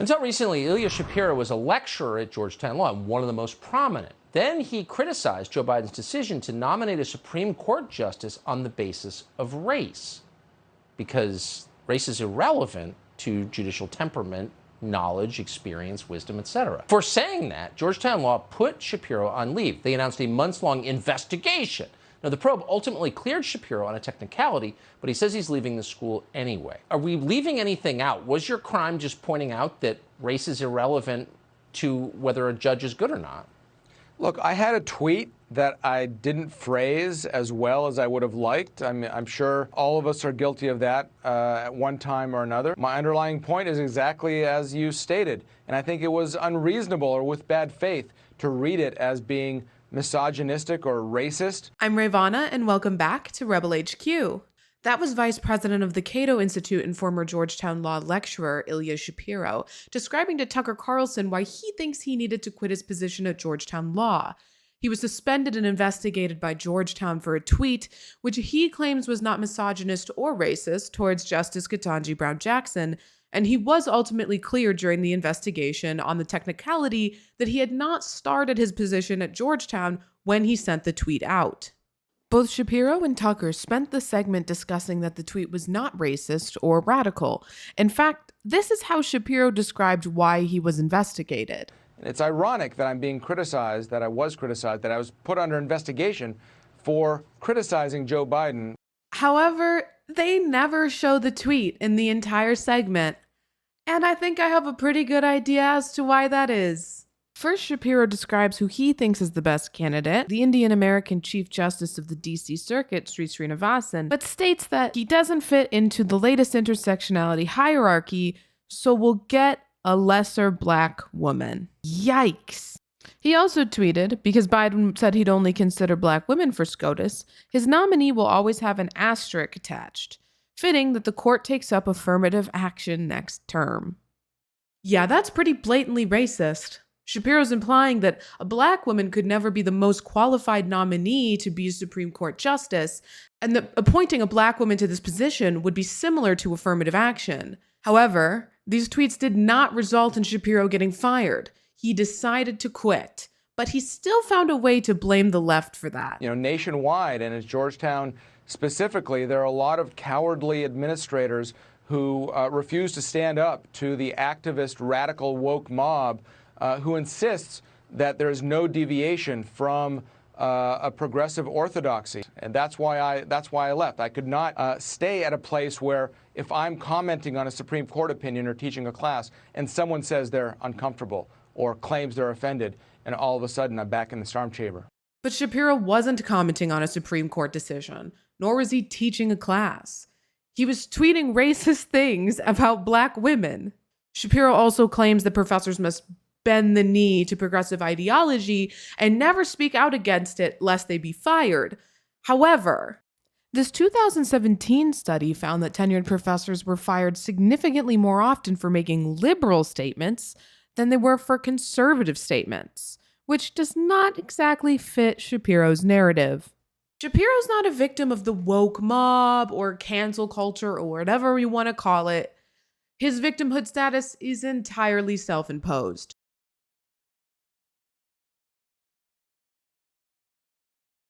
Until recently, Ilya Shapiro was a lecturer at Georgetown Law and one of the most prominent. Then he criticized Joe Biden's decision to nominate a Supreme Court justice on the basis of race, because race is irrelevant to judicial temperament, knowledge, experience, wisdom, etc. For saying that, Georgetown Law put Shapiro on leave. They announced a months-long investigation. Now, the probe ultimately cleared Shapiro on a technicality, but he says he's leaving the school anyway. Are we leaving anything out? Was your crime just pointing out that race is irrelevant to whether a judge is good or not? Look, I had a tweet that I didn't phrase as well as I would have liked. I'm sure all of us are guilty of that at one time or another. My underlying point is exactly as you stated, and I think it was unreasonable or with bad faith to read it as being misogynistic or racist. I'm Rayy Vana, and welcome back to Rebel HQ. That was Vice President of the Cato Institute and former Georgetown Law lecturer Ilya Shapiro describing to Tucker Carlson why he thinks he needed to quit his position at Georgetown Law. He was suspended and investigated by Georgetown for a tweet, which he claims was not misogynist or racist towards Justice Ketanji Brown Jackson, and he was ultimately cleared during the investigation on the technicality that he had not started his position at Georgetown when he sent the tweet out. Both Shapiro and Tucker spent the segment discussing that the tweet was not racist or radical. In fact, this is how Shapiro described why he was investigated. It's ironic that I'm being criticized, that I was put under investigation for criticizing Joe Biden. However, they never show the tweet in the entire segment, and I think I have a pretty good idea as to why that is. First, Shapiro describes who he thinks is the best candidate, the Indian-American Chief Justice of the D.C. Circuit, Sri Srinivasan, but states that he doesn't fit into the latest intersectionality hierarchy, so we'll get a lesser black woman. Yikes. He also tweeted, because Biden said he'd only consider black women for SCOTUS, his nominee will always have an asterisk attached, fitting that the court takes up affirmative action next term. Yeah, that's pretty blatantly racist. Shapiro's implying that a black woman could never be the most qualified nominee to be a Supreme Court justice, and that appointing a black woman to this position would be similar to affirmative action. However, these tweets did not result in Shapiro getting fired. He decided to quit, but he still found a way to blame the left for that. Nationwide, and at Georgetown specifically, there are a lot of cowardly administrators who refuse to stand up to the activist, radical, woke mob who insists that there is no deviation from a progressive orthodoxy. And that's why I left. I could not stay at a place where if I'm commenting on a Supreme Court opinion or teaching a class and someone says they're uncomfortable or claims they're offended, and all of a sudden I'm back in the storm chamber. But Shapiro wasn't commenting on a Supreme Court decision, nor was he teaching a class. He was tweeting racist things about black women. Shapiro also claims that professors must bend the knee to progressive ideology and never speak out against it lest they be fired. However, this 2017 study found that tenured professors were fired significantly more often for making liberal statements than they were for conservative statements, which does not exactly fit Shapiro's narrative. Shapiro's not a victim of the woke mob or cancel culture or whatever you want to call it. His victimhood status is entirely self-imposed.